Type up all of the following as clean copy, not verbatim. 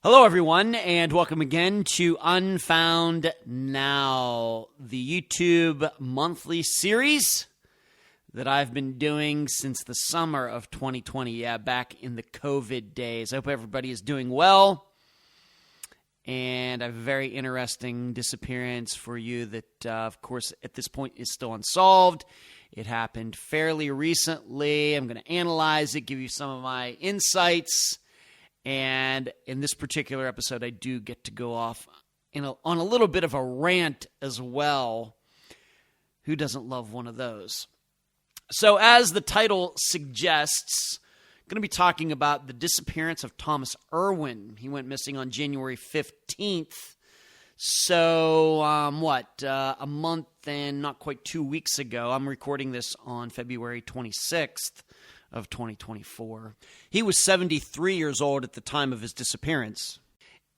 Hello, everyone, and welcome again to Unfound Now, the YouTube monthly series that I've been doing since the summer of 2020. Yeah, back in the COVID days. I hope everybody is doing well. And I have a very interesting disappearance for you that, of course, at this point is still unsolved. It happened fairly recently. I'm going to analyze it, give you some of my insights. And in this particular episode, I do get to go off on a little bit of a rant as well. Who doesn't love one of those? So as the title suggests, I'm going to be talking about the disappearance of Thomas Irwin. He went missing on January 15th. So, a month and not quite 2 weeks ago. I'm recording this on February 26th. Of 2024. He was 73 years old at the time of his disappearance.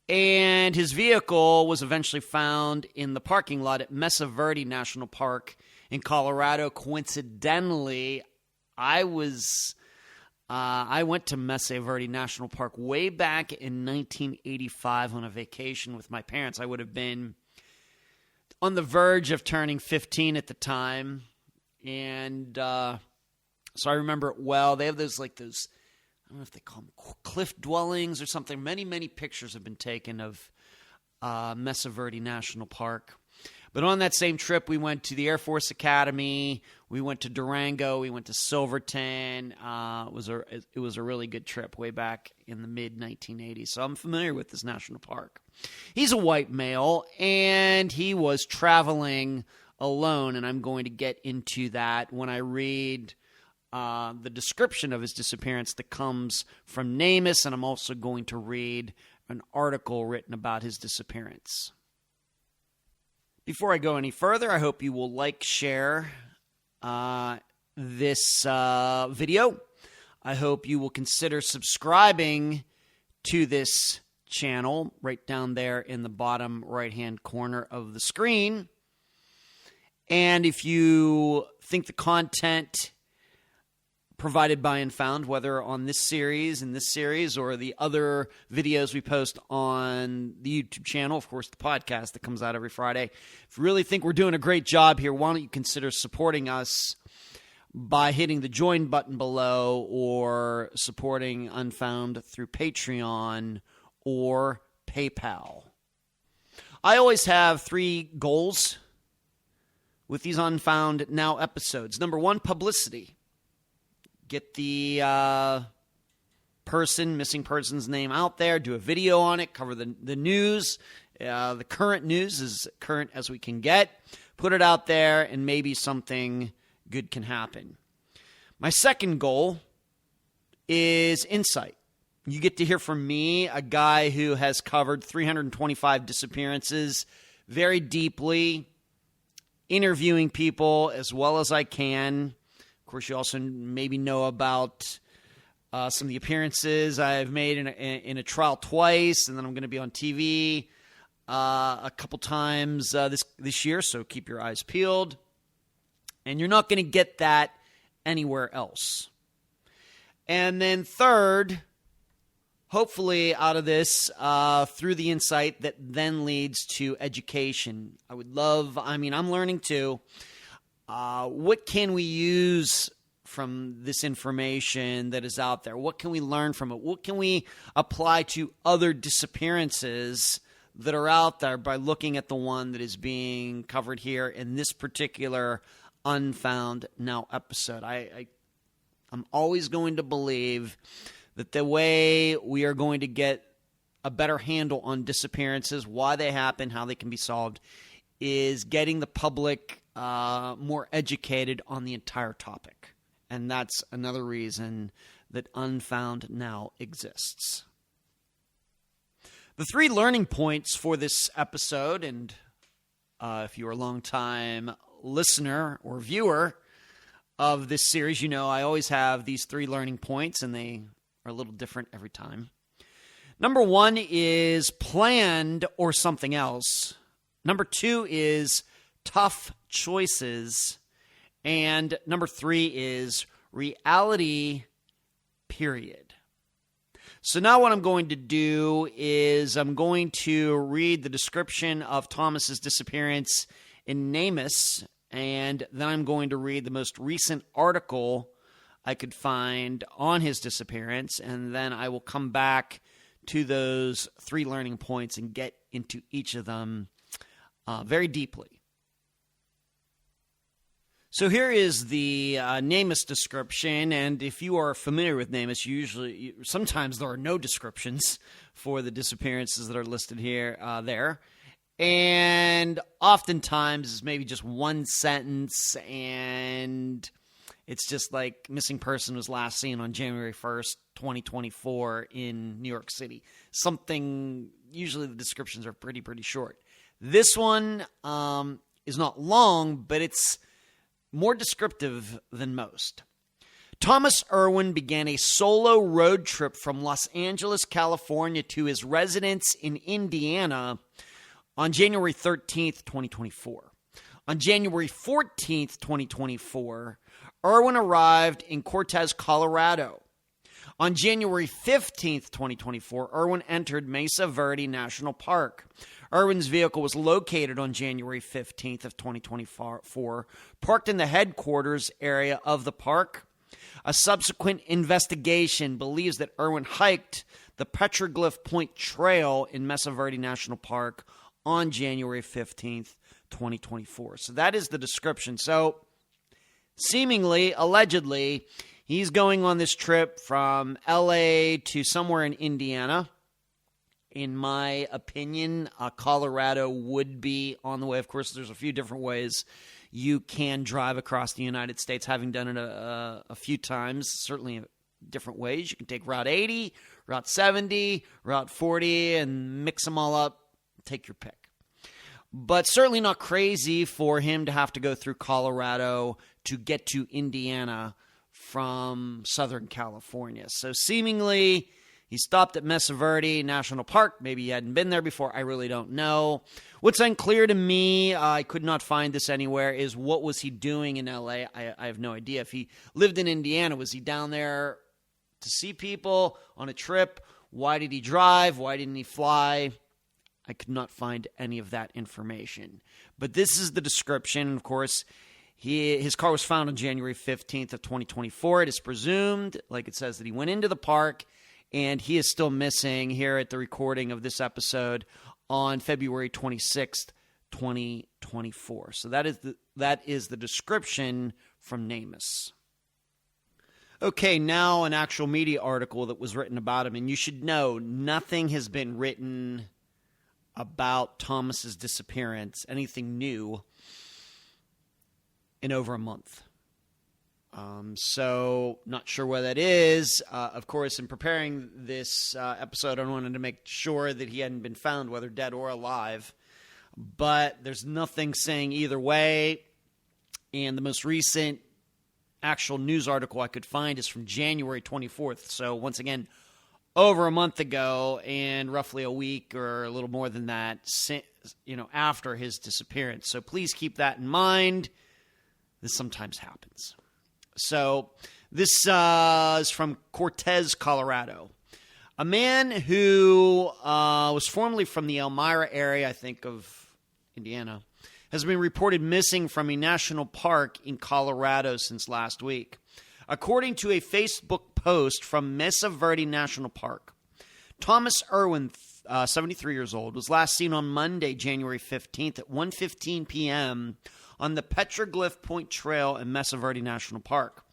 And his vehicle was eventually found in the parking lot at Mesa Verde National Park in Colorado. Coincidentally, I went to Mesa Verde National Park way back in 1985 on a vacation with my parents. I would have been on the verge of turning 15 at the time. And so I remember it well. They have those, I don't know if they call them cliff dwellings or something. Many, many pictures have been taken of Mesa Verde National Park. But on that same trip, we went to the Air Force Academy. We went to Durango. We went to Silverton. It was a really good trip way back in the mid-1980s. So I'm familiar with this national park. He's a white male, and he was traveling alone. And I'm going to get into that when I read the description of his disappearance that comes from NamUs, and I'm also going to read an article written about his disappearance. Before I go any further, I hope you will share this video. I hope you will consider subscribing to this channel right down there in the bottom right-hand corner of the screen. And if you think the content provided by Unfound, whether on this series, or the other videos we post on the YouTube channel, of course, the podcast that comes out every Friday. If you really think we're doing a great job here, why don't you consider supporting us by hitting the join button below or supporting Unfound through Patreon or PayPal. I always have 3 goals with these Unfound Now episodes. Number 1, publicity. Get the missing person's name out there, do a video on it, cover the news. The current news, as current as we can get. Put it out there, and maybe something good can happen. My second goal is insight. You get to hear from me, a guy who has covered 325 disappearances very deeply, interviewing people as well as I can. Of course, you also maybe know about some of the appearances I've made in a trial twice, and then I'm going to be on TV a couple times this year, so keep your eyes peeled. And you're not going to get that anywhere else. And then third, hopefully out of this, through the insight that then leads to education. I'm learning too. What can we use from this information that is out there? What can we learn from it? What can we apply to other disappearances that are out there by looking at the one that is being covered here in this particular Unfound Now episode? I'm always going to believe that the way we are going to get a better handle on disappearances, why they happen, how they can be solved, is getting the public more educated on the entire topic. And that's another reason that Unfound Now exists. The 3 learning points for this episode, and if you're a long-time listener or viewer of this series, you know I always have these 3 learning points, and they are a little different every time. Number 1 is planned or something else. Number 2 is tough choices. And number 3 is reality, period. So now what I'm going to do is I'm going to read the description of Thomas's disappearance in Namus, and then I'm going to read the most recent article I could find on his disappearance, and then I will come back to those 3 learning points and get into each of them very deeply. So here is the Namus description, and if you are familiar with Namus, sometimes there are no descriptions for the disappearances that are listed here, there. And oftentimes it's maybe just one sentence, and it's just like missing person was last seen on January 1st, 2024 in New York City. Usually the descriptions are pretty short. This one is not long, but it's more descriptive than most. Thomas Irwin began a solo road trip from Los Angeles, California to his residence in Indiana on January 13th, 2024. On January 14th, 2024, Irwin arrived in Cortez, Colorado. On January 15th, 2024, Irwin entered Mesa Verde National Park. Irwin's vehicle was located on January 15th of 2024, parked in the headquarters area of the park. A subsequent investigation believes that Irwin hiked the Petroglyph Point Trail in Mesa Verde National Park on January 15th, 2024. So that is the description. So seemingly, allegedly, he's going on this trip from LA to somewhere in Indiana. In my opinion, Colorado would be on the way. Of course, there's a few different ways you can drive across the United States, having done it a few times, certainly different ways. You can take Route 80, Route 70, Route 40, and mix them all up. Take your pick. But certainly not crazy for him to have to go through Colorado to get to Indiana from Southern California. So seemingly, he stopped at Mesa Verde National Park. Maybe he hadn't been there before. I really don't know. What's unclear to me, I could not find this anywhere, is what was he doing in L.A.? I have no idea. If he lived in Indiana, was he down there to see people on a trip? Why did he drive? Why didn't he fly? I could not find any of that information. But this is the description. Of course, his car was found on January 15th of 2024. It is presumed, like it says, that he went into the park, and he is still missing here at the recording of this episode on February 26th, 2024. So that is the description from Namus. Okay, now an actual media article that was written about him, and you should know nothing has been written about Thomas's disappearance, anything new, in over a month. So not sure what that is. Of course, in preparing this episode, I wanted to make sure that he hadn't been found, whether dead or alive. But there's nothing saying either way. And the most recent actual news article I could find is from January 24th. So once again, over a month ago, and roughly a week or a little more than that, after his disappearance. So please keep that in mind. This sometimes happens. So this is from Cortez, Colorado. A man who was formerly from the Elmira area, I think, of Indiana, has been reported missing from a national park in Colorado since last week. According to a Facebook post from Mesa Verde National Park, Thomas Irwin, 73 years old, was last seen on Monday, January 15th at 1:15 p.m. on the Petroglyph Point Trail in Mesa Verde National Park.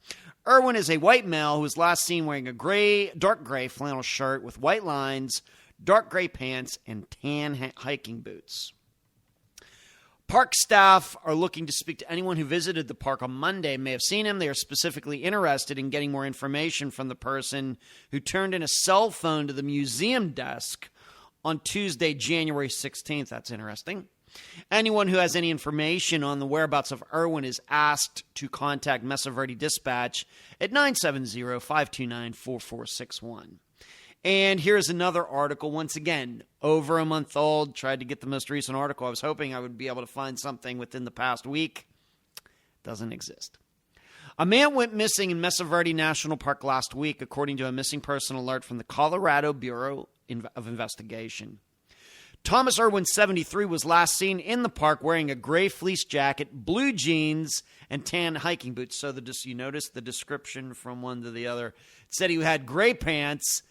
Irwin is a white male who was last seen wearing a dark gray flannel shirt with white lines, dark gray pants, and tan hiking boots. Park staff are looking to speak to anyone who visited the park on Monday and may have seen him. They are specifically interested in getting more information from the person who turned in a cell phone to the museum desk on Tuesday, January 16th. That's interesting. Anyone who has any information on the whereabouts of Irwin is asked to contact Mesa Verde Dispatch at 970-529-4461. And here's another article, once again, over a month old. Tried to get the most recent article. I was hoping I would be able to find something within the past week. Doesn't exist. A man went missing in Mesa Verde National Park last week, according to a missing person alert from the Colorado Bureau of Investigation. Thomas Irwin, 73, was last seen in the park wearing a gray fleece jacket, blue jeans, and tan hiking boots. So you notice the description from one to the other. It said he had gray pants.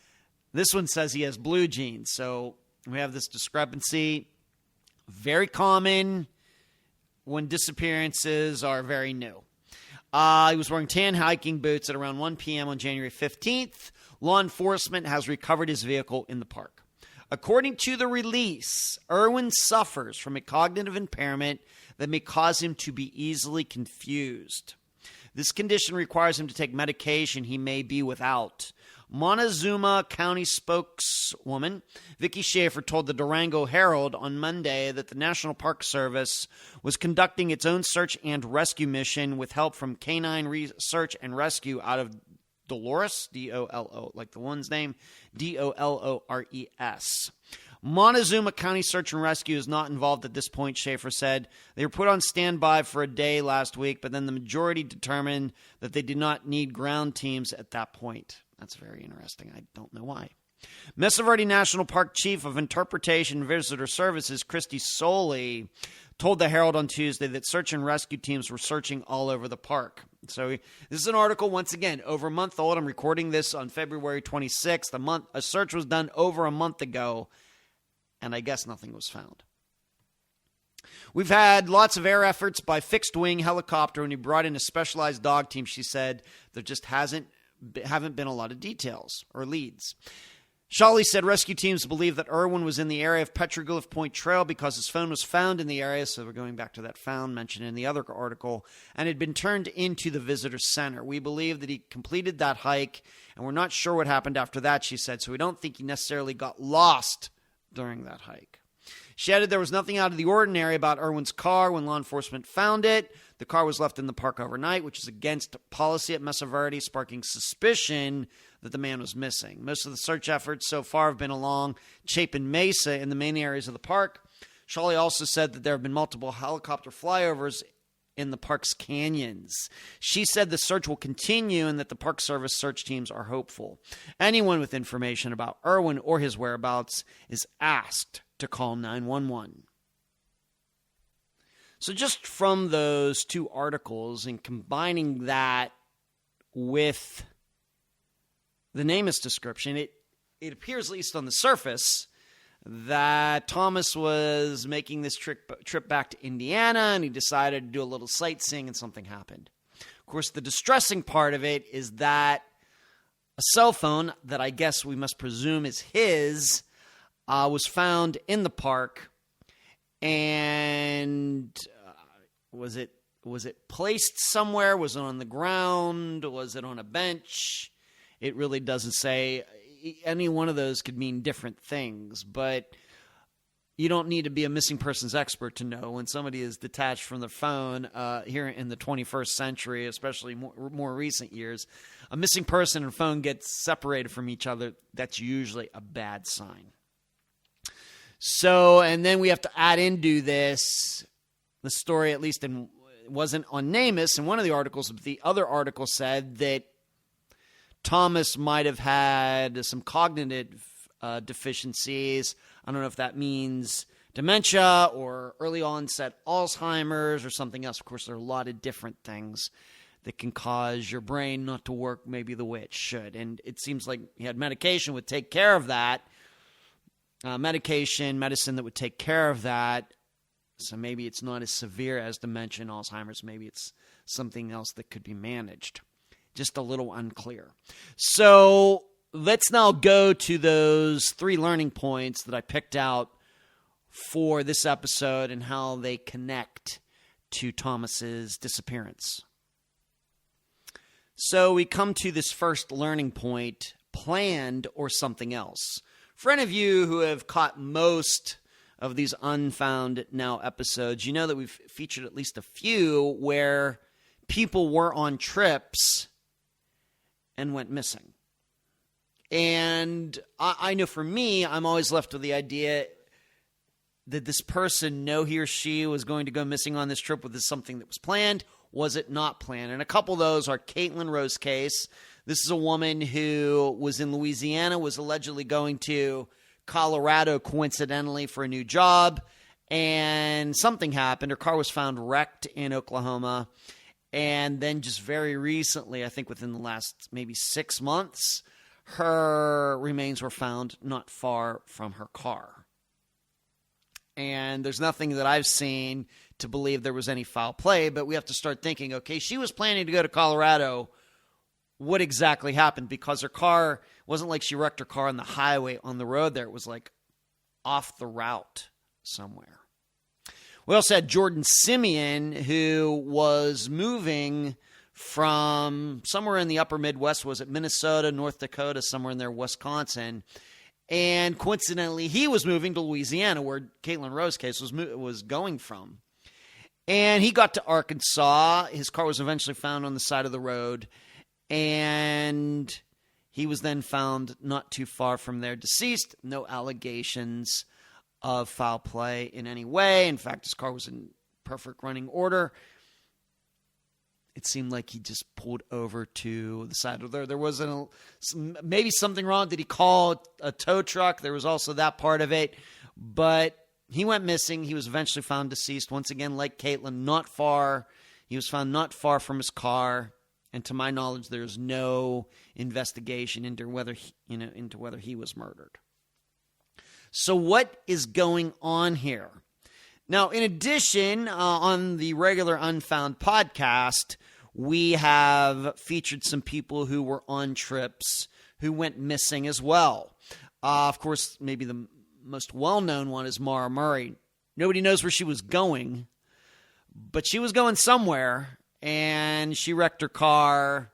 This one says he has blue jeans. So we have this discrepancy. Very common when disappearances are very new. He was wearing tan hiking boots at around 1 p.m. on January 15th. Law enforcement has recovered his vehicle in the park. According to the release, Irwin suffers from a cognitive impairment that may cause him to be easily confused. This condition requires him to take medication he may be without. Montezuma County spokeswoman Vicky Schaefer told the Durango Herald on Monday that the National Park Service was conducting its own search and rescue mission with help from Canine Search and Rescue out of Dolores, D-O-L-O, like the one's name, D-O-L-O-R-E-S. Montezuma County Search and Rescue is not involved at this point, Schaefer said. They were put on standby for a day last week, but then the majority determined that they did not need ground teams at that point. That's very interesting. I don't know why. Mesa Verde National Park Chief of Interpretation and Visitor Services, Christy Soley, told the Herald on Tuesday that search and rescue teams were searching all over the park. So this is an article, once again, over a month old. I'm recording this on February 26th. A search was done over a month ago, and I guess nothing was found. We've had lots of air efforts by fixed-wing helicopter, and he brought in a specialized dog team. She said there just haven't been a lot of details or leads. Shawley said rescue teams believe that Irwin was in the area of Petroglyph Point Trail because his phone was found in the area, so we're going back to that found mentioned in the other article, and had been turned into the visitor center. We believe that he completed that hike, and we're not sure what happened after that, she said, so we don't think he necessarily got lost during that hike. She added there was nothing out of the ordinary about Irwin's car when law enforcement found it. The car was left in the park overnight, which is against policy at Mesa Verde, sparking suspicion that the man was missing. Most of the search efforts so far have been along Chapin Mesa in the main areas of the park. Shawley also said that there have been multiple helicopter flyovers in the park's canyons. She said the search will continue and that the Park Service search teams are hopeful. Anyone with information about Irwin or his whereabouts is asked to call 911. So just from those two articles and combining that with the NamUs description, it appears, at least on the surface, that Thomas was making this trip back to Indiana, and he decided to do a little sightseeing, and something happened. Of course, the distressing part of it is that a cell phone that I guess we must presume is his was found in the park, and was it placed somewhere? Was it on the ground? Was it on a bench? It really doesn't say. Any one of those could mean different things, but you don't need to be a missing persons expert to know when somebody is detached from the phone here in the 21st century, especially more recent years. A missing person and phone gets separated from each other. That's usually a bad sign. So, and then we have to add into this, the story, at least it wasn't on NamUs, in one of the articles, but the other article said that Thomas might have had some cognitive deficiencies. I don't know if that means dementia or early onset Alzheimer's or something else. Of course, there are a lot of different things that can cause your brain not to work maybe the way it should. And it seems like he had medication would take care of that. Medicine that would take care of that. So maybe it's not as severe as dementia and Alzheimer's. Maybe it's something else that could be managed. Just a little unclear. So let's now go to those 3 learning points that I picked out for this episode and how they connect to Thomas's disappearance. So we come to this first learning point, planned or something else. For any of you who have caught most of these Unfound Now episodes, you know that we've featured at least a few where people were on trips and went missing. And I know for me, I'm always left with the idea that this person know he or she was going to go missing on this trip. Was this something that was planned, was it not planned? And a couple of those are Caitlin Rowe's case. This is a woman who was in Louisiana, was allegedly going to Colorado coincidentally for a new job, and something happened. Her car was found wrecked in Oklahoma. And then just very recently, I think within the last maybe 6 months, her remains were found not far from her car. And there's nothing that I've seen to believe there was any foul play, but we have to start thinking, okay, she was planning to go to Colorado. What exactly happened? Because her car wasn't like she wrecked her car on the highway on the road there. It was like off the route somewhere. We also had Jordan Simeon, who was moving from somewhere in the upper Midwest. Was it Minnesota, North Dakota, somewhere in there, Wisconsin? And coincidentally, he was moving to Louisiana, where Caitlin Rowe's case was going from. And he got to Arkansas. His car was eventually found on the side of the road. And he was then found not too far from there, deceased. No allegations of foul play in any way. In fact, his car was in perfect running order. It seemed like he just pulled over to the side of there. There wasn't maybe something wrong. Did he call a tow truck? There was also that part of it. But he went missing. He was eventually found deceased. Once again, like Caitlin, not far. He was found not far from his car. And to my knowledge, there's no investigation into whether he was murdered. So what is going on here? Now, in addition, on the regular Unfound podcast, we have featured some people who were on trips who went missing as well. Of course, maybe the most well-known one is Mara Murray. Nobody knows where she was going, but she was going somewhere, and she wrecked her car.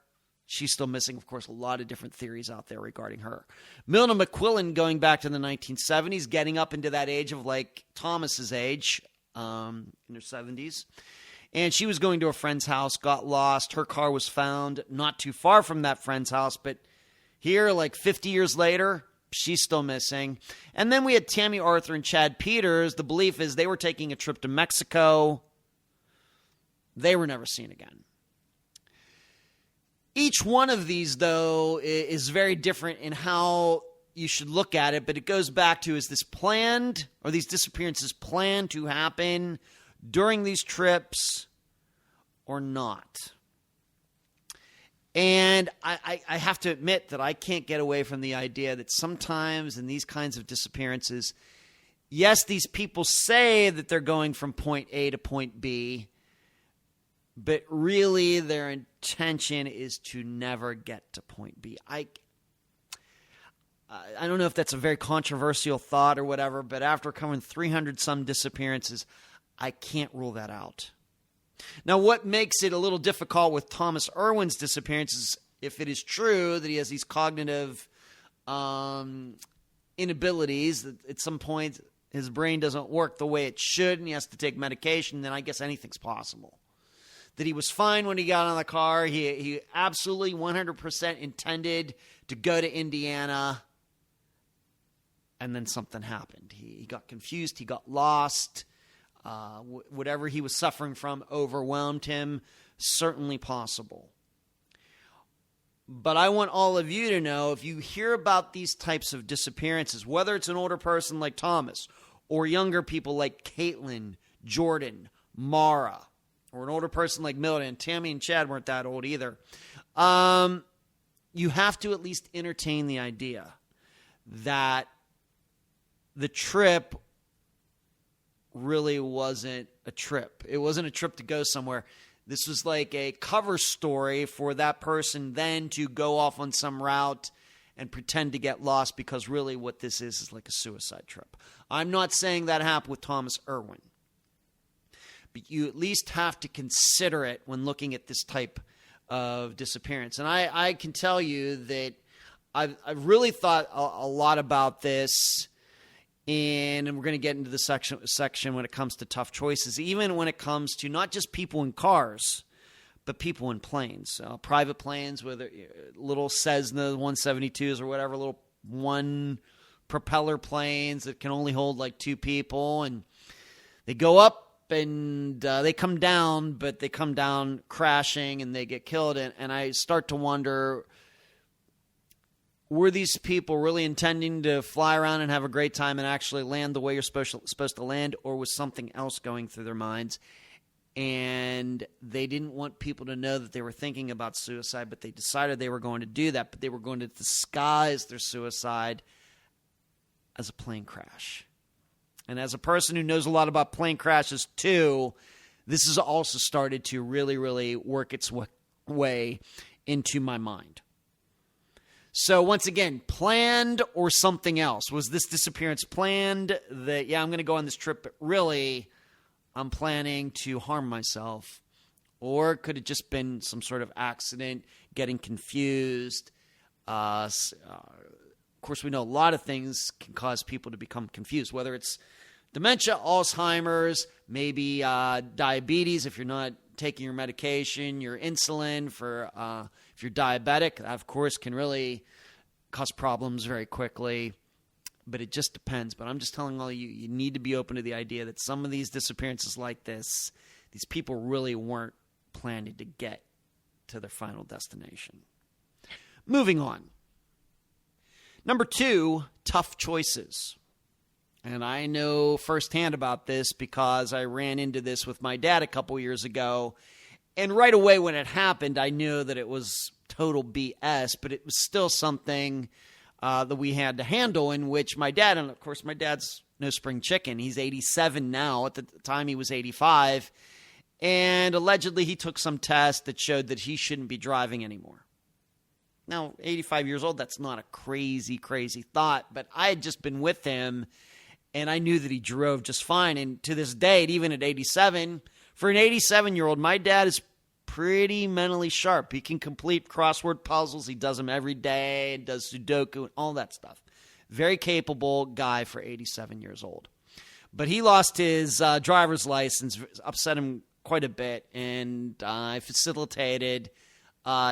She's still missing. Of course, a lot of different theories out there regarding her. Milna McQuillan, going back to the 1970s, getting up into that age of like Thomas's age, in her 70s. And she was going to a friend's house, got lost. Her car was found not too far from that friend's house. But here, like 50 years later, she's still missing. And then we had Tammy Arthur and Chad Peters. The belief is they were taking a trip to Mexico. They were never seen again. Each one of these, though, is very different in how you should look at it, but it goes back to, is this planned, or these disappearances planned to happen during these trips or not? And I have to admit that I can't get away from the idea that sometimes in these kinds of disappearances, yes, these people say that they're going from point A to point B, but really their intention is to never get to point B. I don't know if that's a very controversial thought or whatever, but after covering 300-some disappearances, I can't rule that out. Now, what makes it a little difficult with Thomas Irwin's disappearance is if it is true that he has these cognitive inabilities, that at some point his brain doesn't work the way it should and he has to take medication, then I guess anything's possible. That he was fine when he got on the car. He absolutely 100% intended to go to Indiana, and then something happened. He got confused. He got lost. Whatever he was suffering from overwhelmed him. Certainly possible. But I want all of you to know, if you hear about these types of disappearances, whether it's an older person like Thomas or younger people like Caitlin, Jordan, Mara, or an older person like Milton, and Tammy and Chad weren't that old either, you have to at least entertain the idea that the trip really wasn't a trip. It wasn't a trip to go somewhere. This was like a cover story for that person then to go off on some route and pretend to get lost, because really what this is like a suicide trip. I'm not saying that happened with Thomas Irwin, but you at least have to consider it when looking at this type of disappearance. And I can tell you that I've really thought a lot about this, and we're going to get into the section when it comes to tough choices, even when it comes to not just people in cars, but people in planes, private planes, whether little Cessna 172s or whatever, little one propeller planes that can only hold like two people, and they go up and they come down, but they come down crashing and they get killed. And I start to wonder, were these people really intending to fly around and have a great time and actually land the way you're supposed to land, or was something else going through their minds? And they didn't want people to know that they were thinking about suicide, but they decided they were going to do that, but they were going to disguise their suicide as a plane crash. And as a person who knows a lot about plane crashes too, this has also started to really, really work its way into my mind. So once again, planned or something else? Was this disappearance planned? That, yeah, I'm going to go on this trip, but really I'm planning to harm myself? Or could it just been some sort of accident, getting confused? Of course, we know a lot of things can cause people to become confused, whether it's dementia, Alzheimer's, maybe diabetes if you're not taking your medication, your insulin for if you're diabetic. That, of course, can really cause problems very quickly, but it just depends. But I'm just telling all you, you need to be open to the idea that some of these disappearances like this, these people really weren't planning to get to their final destination. Moving on. Number 2, tough choices. And I know firsthand about this because I ran into this with my dad a couple years ago. And right away when it happened, I knew that it was total BS, but it was still something that we had to handle, in which my dad, and of course my dad's no spring chicken. He's 87 now. At the time he was 85. And allegedly he took some test that showed that he shouldn't be driving anymore. Now, 85 years old, that's not a crazy, crazy thought, but I had just been with him, and I knew that he drove just fine. And to this day, even at 87, for an 87-year-old, my dad is pretty mentally sharp. He can complete crossword puzzles. He does them every day, does Sudoku, and all that stuff. Very capable guy for 87 years old. But he lost his driver's license, upset him quite a bit, and I facilitated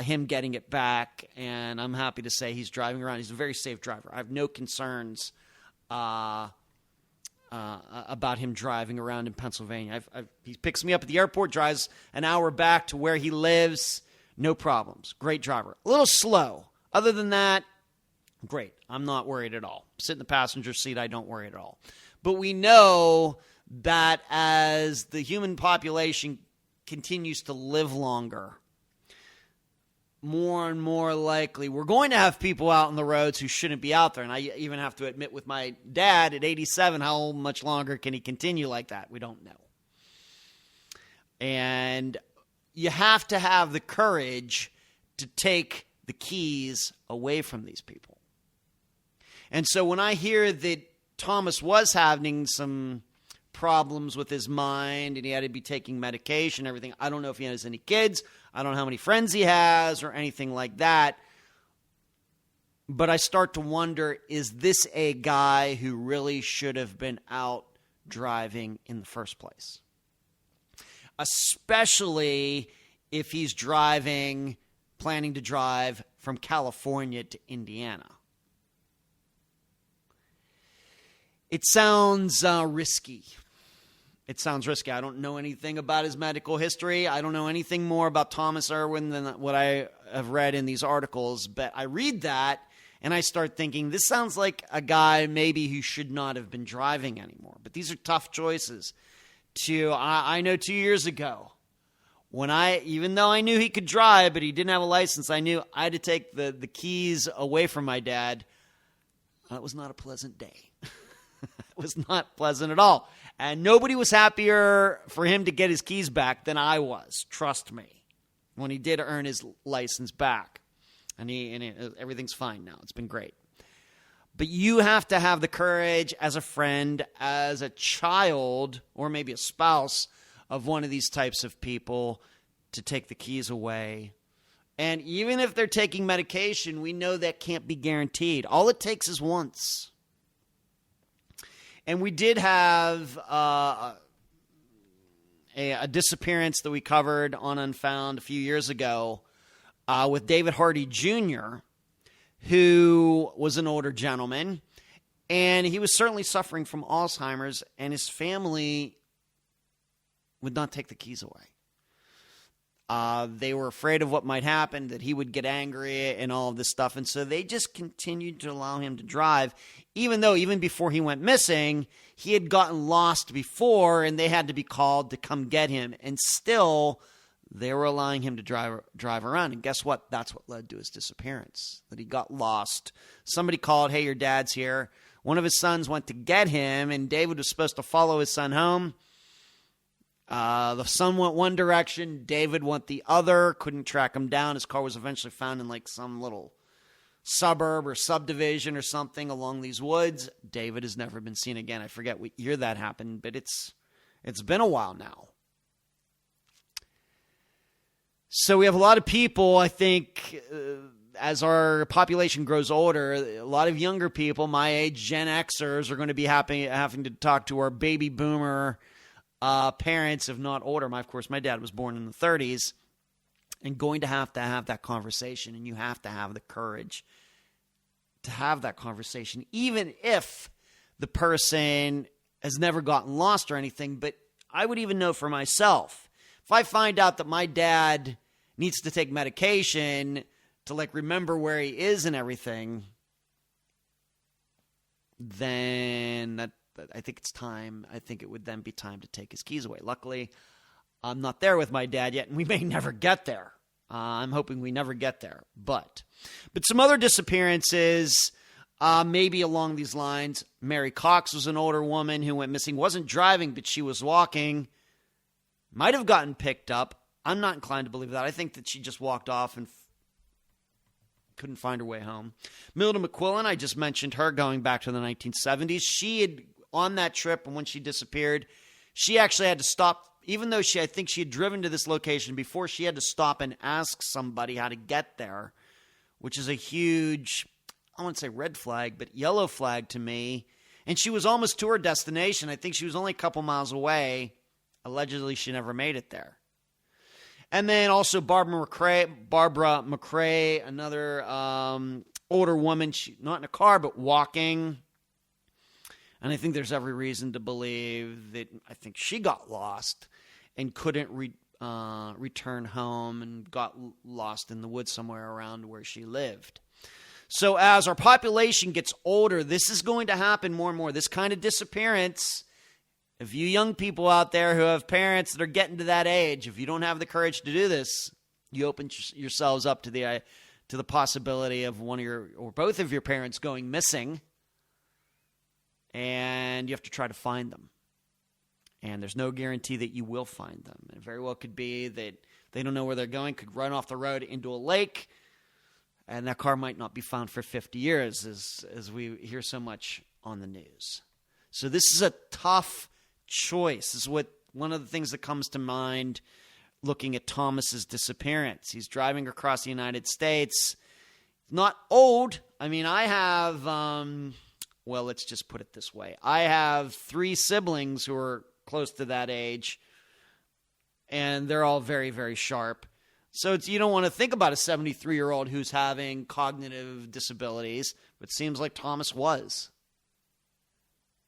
him getting it back, and I'm happy to say he's driving around. He's a very safe driver. I have no concerns about him driving around in Pennsylvania. He picks me up at the airport, drives an hour back to where he lives, no problems. Great driver. A little slow. Other than that, great. I'm not worried at all. Sit in the passenger seat, I don't worry at all. But we know that as the human population continues to live longer, more and more likely we're going to have people out on the roads who shouldn't be out there. And I even have to admit, with my dad at 87, how much longer can he continue like that? We don't know. And you have to have the courage to take the keys away from these people. And so when I hear that Thomas was having some problems with his mind and he had to be taking medication and everything, I don't know if he has any kids. I don't know how many friends he has or anything like that. But I start to wonder, is this a guy who really should have been out driving in the first place? Especially if he's planning to drive from California to Indiana. It sounds risky. It sounds risky. I don't know anything about his medical history. I don't know anything more about Thomas Irwin than what I have read in these articles. But I read that, and I start thinking, this sounds like a guy maybe who should not have been driving anymore. But these are tough choices. I know 2 years ago, even though I knew he could drive, but he didn't have a license, I knew I had to take the keys away from my dad. That was not a pleasant day. It was not pleasant at all. And nobody was happier for him to get his keys back than I was, trust me, when he did earn his license back. And everything's fine now. It's been great. But you have to have the courage as a friend, as a child, or maybe a spouse of one of these types of people, to take the keys away. And even if they're taking medication, we know that can't be guaranteed. All it takes is once. And we did have a disappearance that we covered on Unfound a few years ago with David Hardy Jr., who was an older gentleman. And he was certainly suffering from Alzheimer's, and his family would not take the keys away. They were afraid of what might happen, that he would get angry and all of this stuff. And so they just continued to allow him to drive, even though even before he went missing, he had gotten lost before and they had to be called to come get him. And still, they were allowing him to drive around. And guess what? That's what led to his disappearance, that he got lost. Somebody called, hey, your dad's here. One of his sons went to get him, and David was supposed to follow his son home. The son went one direction, David went the other, couldn't track him down. His car was eventually found in like some little suburb or subdivision or something along these woods. David has never been seen again. I forget what year that happened, but it's been a while now. So we have a lot of people, I think, as our population grows older, a lot of younger people, my age, Gen Xers, are going to be having to talk to our baby boomer parents, if not older. Of course, my dad was born in the 30s, and going to have that conversation, and you have to have the courage to have that conversation, even if the person has never gotten lost or anything. But I would even know for myself, if I find out that my dad needs to take medication to like remember where he is and everything, then I think it's time. I think it would then be time to take his keys away. Luckily, I'm not there with my dad yet, and we may never get there. I'm hoping we never get there. But some other disappearances, maybe along these lines. Mary Cox was an older woman who went missing. Wasn't driving, but she was walking. Might have gotten picked up. I'm not inclined to believe that. I think that she just walked off and couldn't find her way home. Milda McQuillan, I just mentioned her, going back to the 1970s. She had, on that trip, and when she disappeared, she actually had to stop, even though I think she had driven to this location before, she had to stop and ask somebody how to get there, which is a huge, I wouldn't say red flag, but yellow flag to me. And she was almost to her destination. I think she was only a couple miles away. Allegedly, she never made it there. And then also Barbara McCrae, another older woman, not in a car, but walking. And I think there's every reason to believe that I think she got lost and couldn't return home and got lost in the woods somewhere around where she lived. So as our population gets older, this is going to happen more and more. This kind of disappearance. If you young people out there who have parents that are getting to that age, if you don't have the courage to do this, you open yourselves up to the possibility of one of your or both of your parents going missing, and you have to try to find them. And there's no guarantee that you will find them. It very well could be that they don't know where they're going, could run off the road into a lake, and that car might not be found for 50 years, as we hear so much on the news. So this is a tough choice. This is one of the things that comes to mind looking at Thomas's disappearance. He's driving across the United States. Not old. I mean, I have, well, let's just put it this way. I have 3 siblings who are close to that age, and they're all very, very sharp. So you don't want to think about a 73-year-old who's having cognitive disabilities, but it seems like Thomas was.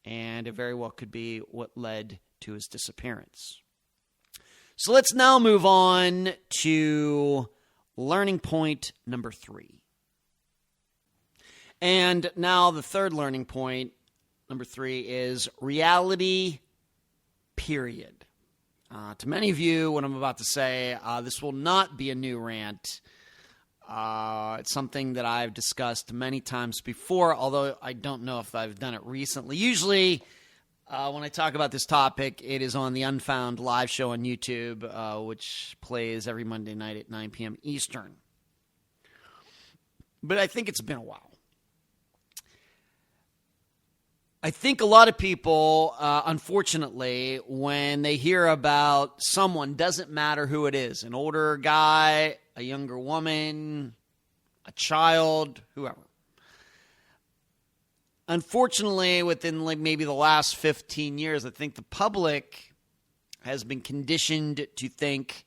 And it very well could be what led to his disappearance. So let's now move on to learning point number 3. And now the third learning point, number 3, is reality, period. To many of you, what I'm about to say, this will not be a new rant. It's something that I've discussed many times before, although I don't know if I've done it recently. Usually, when I talk about this topic, it is on the Unfound Live Show on YouTube, which plays every Monday night at 9 p.m. Eastern. But I think it's been a while. I think a lot of people, unfortunately, when they hear about someone, doesn't matter who it is, an older guy, a younger woman, a child, whoever. Unfortunately, within like maybe the last 15 years, I think the public has been conditioned to think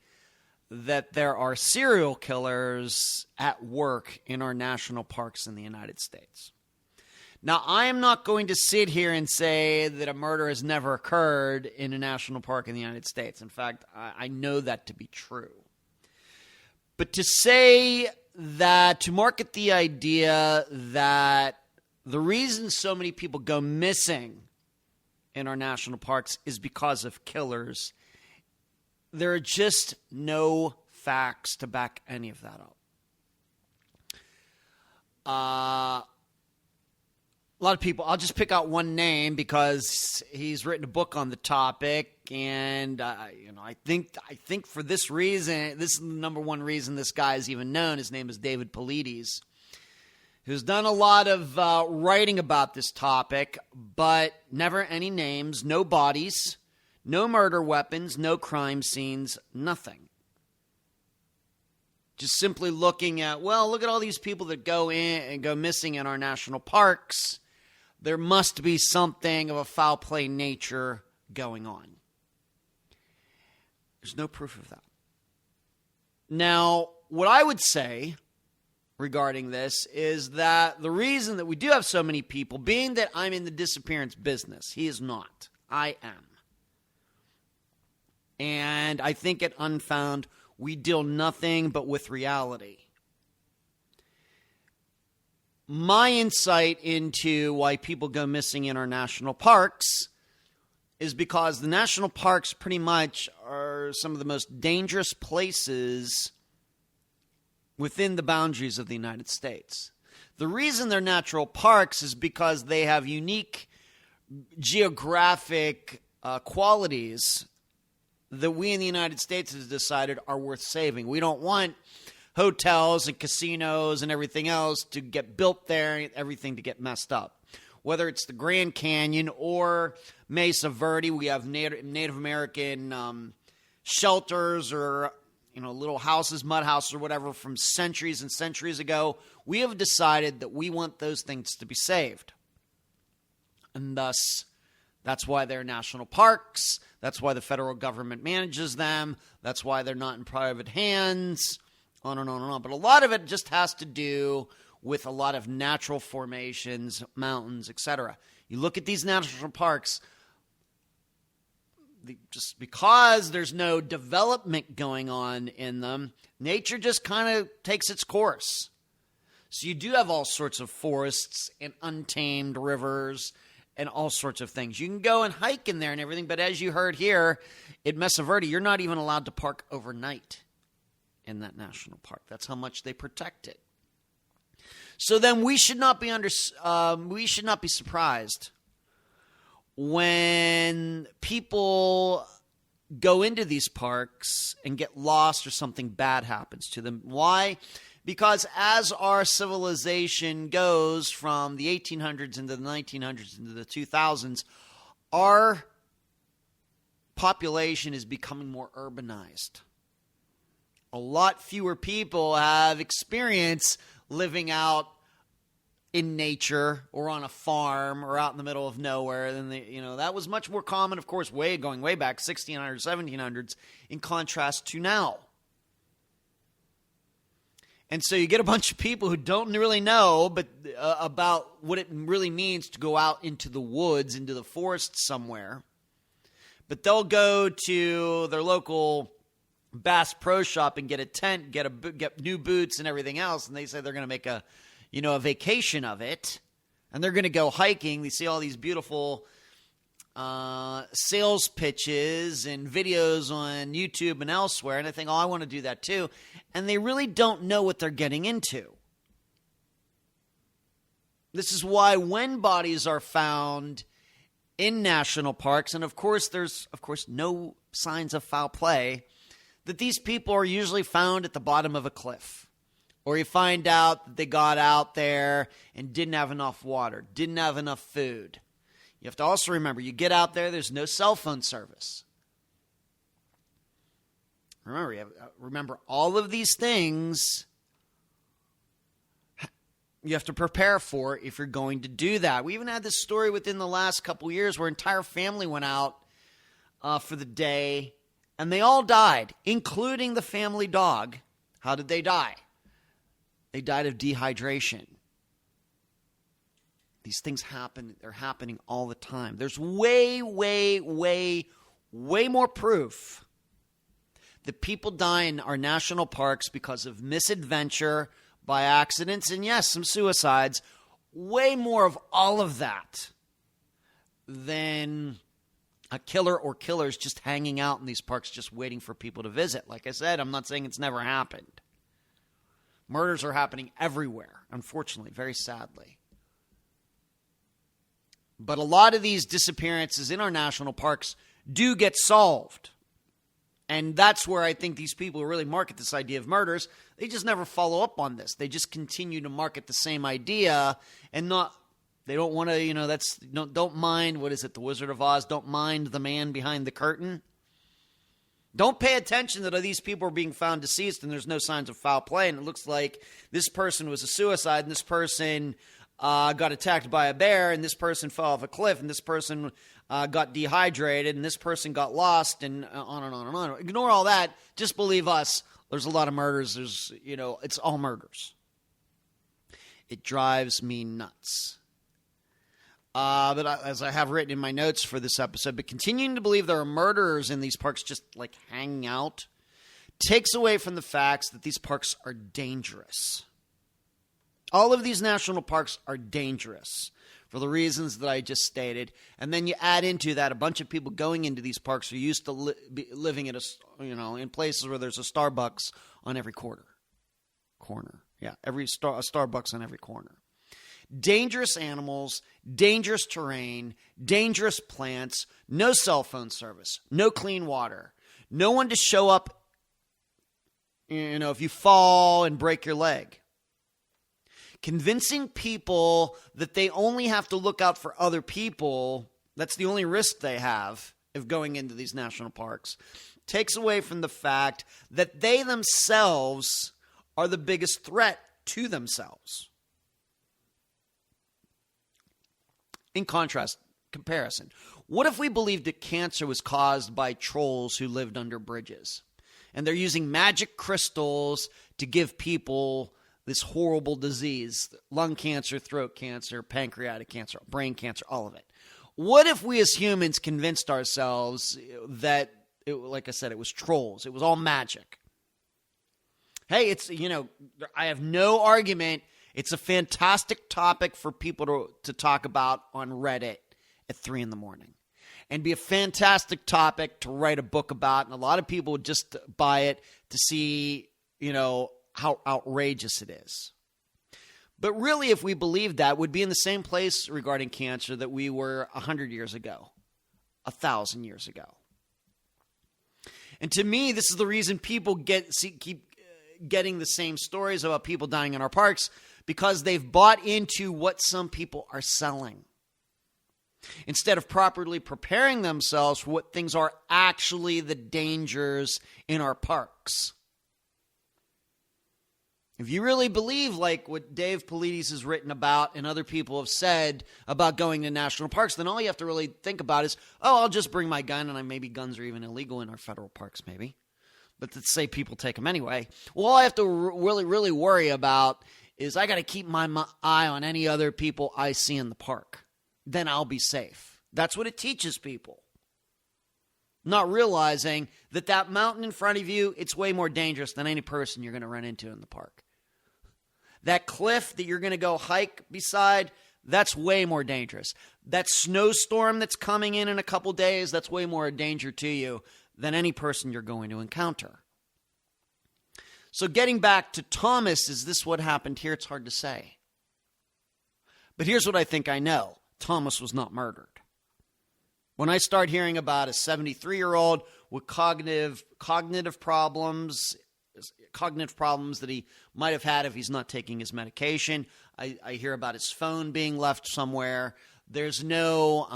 that there are serial killers at work in our national parks in the United States. Now, I am not going to sit here and say that a murder has never occurred in a national park in the United States. In fact, I know that to be true. But to say that, to market the idea that the reason so many people go missing in our national parks is because of killers, there are just no facts to back any of that up. A lot of people, I'll just pick out one name because he's written a book on the topic, and I think for this reason, this is the number one reason this guy is even known. His name is David Paulides, who's done a lot of writing about this topic, but never any names, no bodies, no murder weapons, no crime scenes, nothing. Just simply looking at, well, look at all these people that go in and go missing in our national parks. There must be something of a foul play nature going on. There's no proof of that. Now, what I would say regarding this is that the reason that we do have so many people, being that I'm in the disappearance business, he is not. I am. And I think at Unfound, we deal nothing but with reality. My insight into why people go missing in our national parks is because the national parks pretty much are some of the most dangerous places within the boundaries of the United States. The reason they're natural parks is because they have unique geographic qualities that we in the United States have decided are worth saving. We don't want hotels and casinos and everything else to get built there and everything to get messed up. Whether it's the Grand Canyon or Mesa Verde, we have Native American shelters or little houses, mud houses or whatever from centuries and centuries ago. We have decided that we want those things to be saved. And thus, that's why they're national parks. That's why the federal government manages them. That's why they're not in private hands. On and on and on. But a lot of it just has to do with a lot of natural formations, mountains, etc. You look at these national parks, just because there's no development going on in them, nature just kind of takes its course. So you do have all sorts of forests and untamed rivers and all sorts of things. You can go and hike in there and everything, but as you heard here at Mesa Verde, you're not even allowed to park overnight in that national park. That's how much they protect it. So then we should not be surprised when people go into these parks and get lost or something bad happens to them. Why? Because as our civilization goes from the 1800s into the 1900s into the 2000s, our population is becoming more urbanized. A lot fewer people have experience living out in nature or on a farm or out in the middle of nowhere. Than that was much more common, of course, going way back, 1600s, 1700s, in contrast to now. And so you get a bunch of people who don't really know about what it really means to go out into the woods, into the forest somewhere. But they'll go to their local Bass Pro Shop and get a tent, get new boots and everything else, and they say they're going to make a vacation of it, and they're going to go hiking. They see all these beautiful sales pitches and videos on YouTube and elsewhere, and they think, I want to do that too, and they really don't know what they're getting into. This is why when bodies are found in national parks, and of course there's no signs of foul play, that these people are usually found at the bottom of a cliff. Or you find out that they got out there and didn't have enough water, didn't have enough food. You have to also remember, you get out there, there's no cell phone service. Remember all of these things you have to prepare for if you're going to do that. We even had this story within the last couple years where an entire family went out for the day, and they all died, including the family dog. How did they die? They died of dehydration. These things happen. They're happening all the time. There's way, way, way, way more proof that people die in our national parks because of misadventure, by accidents, and yes, some suicides. Way more of all of that than a killer or killers just hanging out in these parks just waiting for people to visit. Like I said, I'm not saying it's never happened. Murders are happening everywhere, unfortunately, very sadly. But a lot of these disappearances in our national parks do get solved. And that's where I think these people who really market this idea of murders, they just never follow up on this. They just continue to market the same idea and they don't want to, don't mind, what is it, The Wizard of Oz, don't mind the man behind the curtain. Don't pay attention that these people are being found deceased and there's no signs of foul play. And it looks like this person was a suicide and this person got attacked by a bear and this person fell off a cliff and this person got dehydrated and this person got lost and on and on and on. Ignore all that. Just believe us. There's a lot of murders. It's all murders. It drives me nuts. But as I have written in my notes for this episode, but continuing to believe there are murderers in these parks just like hanging out takes away from the facts that these parks are dangerous. All of these national parks are dangerous for the reasons that I just stated. And then you add into that a bunch of people going into these parks who used to be living at in places where there's a Starbucks on every corner. Yeah, a Starbucks on every corner. Dangerous animals, dangerous terrain, dangerous plants, no cell phone service, no clean water, no one to show up, if you fall and break your leg. Convincing people that they only have to look out for other people, that's the only risk they have of going into these national parks, takes away from the fact that they themselves are the biggest threat to themselves. In comparison, what if we believed that cancer was caused by trolls who lived under bridges? And they're using magic crystals to give people this horrible disease, lung cancer, throat cancer, pancreatic cancer, brain cancer, all of it. What if we as humans convinced ourselves that, like I said, it was trolls, it was all magic? Hey, I have no argument. It's a fantastic topic for people to talk about on Reddit at 3 a.m. and be a fantastic topic to write a book about. And a lot of people would just buy it to see, how outrageous it is. But really, if we believed that, we'd be in the same place regarding cancer that we were 100 years ago, 1,000 years ago. And to me, this is the reason people keep getting the same stories about people dying in our parks, because they've bought into what some people are selling, instead of properly preparing themselves for what things are actually the dangers in our parks. If you really believe like what Dave Paulides has written about and other people have said about going to national parks, then all you have to really think about is, I'll just bring my gun, and maybe guns are even illegal in our federal parks, maybe. But let's say people take them anyway. Well, all I have to really, really worry about is I got to keep my eye on any other people I see in the park. Then I'll be safe. That's what it teaches people. Not realizing that mountain in front of you, it's way more dangerous than any person you're going to run into in the park. That cliff that you're going to go hike beside, that's way more dangerous. That snowstorm that's coming in a couple days, that's way more a danger to you than any person you're going to encounter. So getting back to Thomas, is this what happened here? It's hard to say. But here's what I think I know. Thomas was not murdered. When I start hearing about a 73-year-old with cognitive problems that he might have had if he's not taking his medication, I hear about his phone being left somewhere. There's no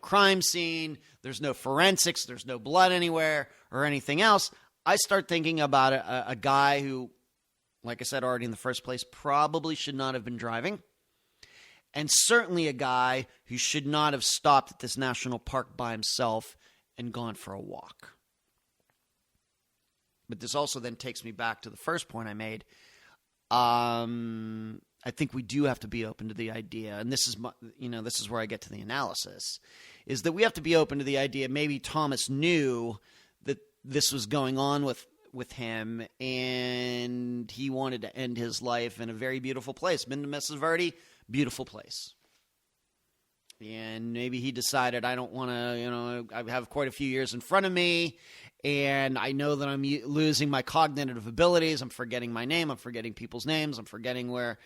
crime scene. There's no forensics. There's no blood anywhere or anything else. I start thinking about a guy who, like I said already in the first place, probably should not have been driving. And certainly a guy who should not have stopped at this national park by himself and gone for a walk. But this also then takes me back to the first point I made. I think we do have to be open to the idea, and this is this is where I get to the analysis, is that we have to be open to the idea maybe Thomas knew that this was going on with him, and he wanted to end his life in a very beautiful place. Been to Mesa Verde, beautiful place. And maybe he decided, I don't want to, I have quite a few years in front of me, and I know that I'm losing my cognitive abilities. I'm forgetting my name. I'm forgetting people's names. I'm forgetting where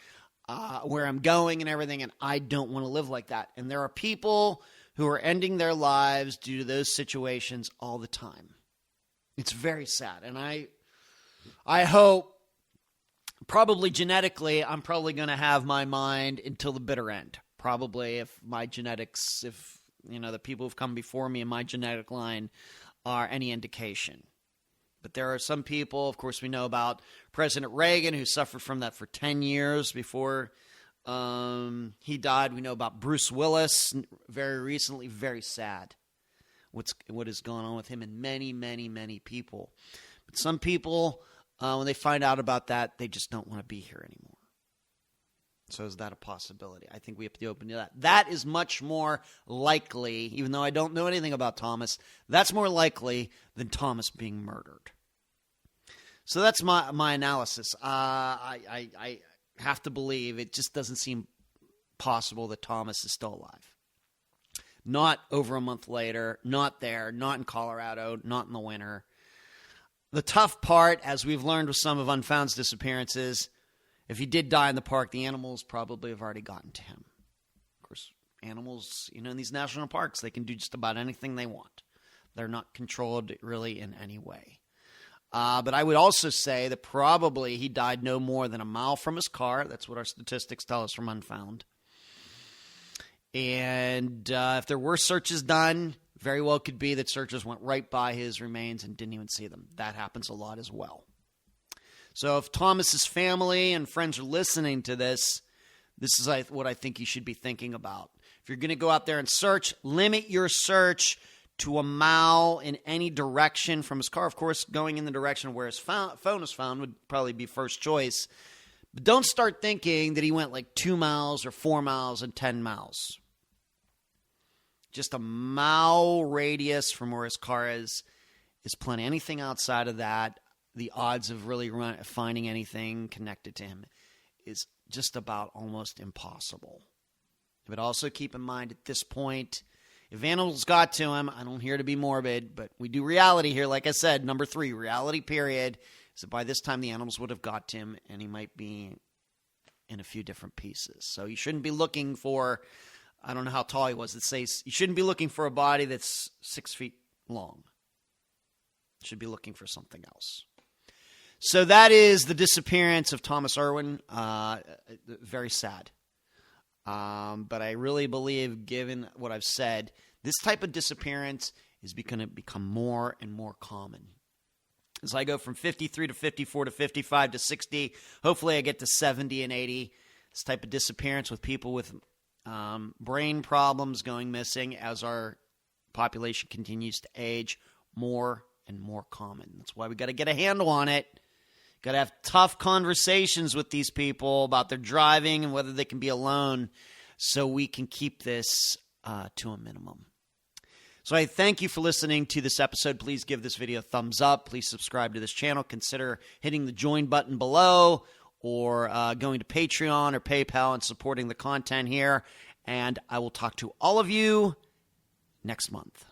I'm going and everything, and I don't want to live like that. And there are people who are ending their lives due to those situations all the time. It's very sad, and I hope, probably genetically, I'm probably going to have my mind until the bitter end. Probably if my genetics, if the people who've come before me in my genetic line are any indication. But there are some people, of course, we know about President Reagan, who suffered from that for 10 years before he died. We know about Bruce Willis very recently. Very sad what has gone on with him and many, many, many people. But some people, when they find out about that, they just don't want to be here anymore. So is that a possibility? I think we have to be open to that. That is much more likely, even though I don't know anything about Thomas, that's more likely than Thomas being murdered. So that's my analysis. I have to believe it just doesn't seem possible that Thomas is still alive. Not over a month later, not there, not in Colorado, not in the winter. The tough part, as we've learned with some of Unfound's disappearances, if he did die in the park, the animals probably have already gotten to him. Of course, animals, in these national parks, they can do just about anything they want. They're not controlled really in any way. But I would also say that probably he died no more than a mile from his car. That's what our statistics tell us from Unfound. And if there were searches done, very well could be that searchers went right by his remains and didn't even see them. That happens a lot as well. So if Thomas's family and friends are listening to this, this is what I think you should be thinking about. If you're going to go out there and search, limit your search to a mile in any direction from his car. Of course, going in the direction where his phone is found would probably be first choice. But don't start thinking that he went like 2 miles or 4 miles and 10 miles. Just a mile radius from where his car is plenty. Anything outside of that, the odds of really finding anything connected to him is just about almost impossible. But also keep in mind at this point, if animals got to him, I don't here to be morbid, but we do reality here. Like I said, number 3, reality period, is that by this time the animals would have got to him and he might be in a few different pieces. So you shouldn't be looking for, I don't know how tall he was. It says you shouldn't be looking for a body that's 6 feet long. You should be looking for something else. So that is the disappearance of Thomas Irwin. Very sad. But I really believe, given what I've said, this type of disappearance is going to become more and more common. As I go from 53 to 54 to 55 to 60, hopefully I get to 70 and 80. This type of disappearance with people with brain problems going missing as our population continues to age, more and more common. That's why we got to get a handle on it. Got to have tough conversations with these people about their driving and whether they can be alone so we can keep this to a minimum. So I thank you for listening to this episode. Please give this video a thumbs up. Please subscribe to this channel. Consider hitting the join button below or going to Patreon or PayPal and supporting the content here. And I will talk to all of you next month.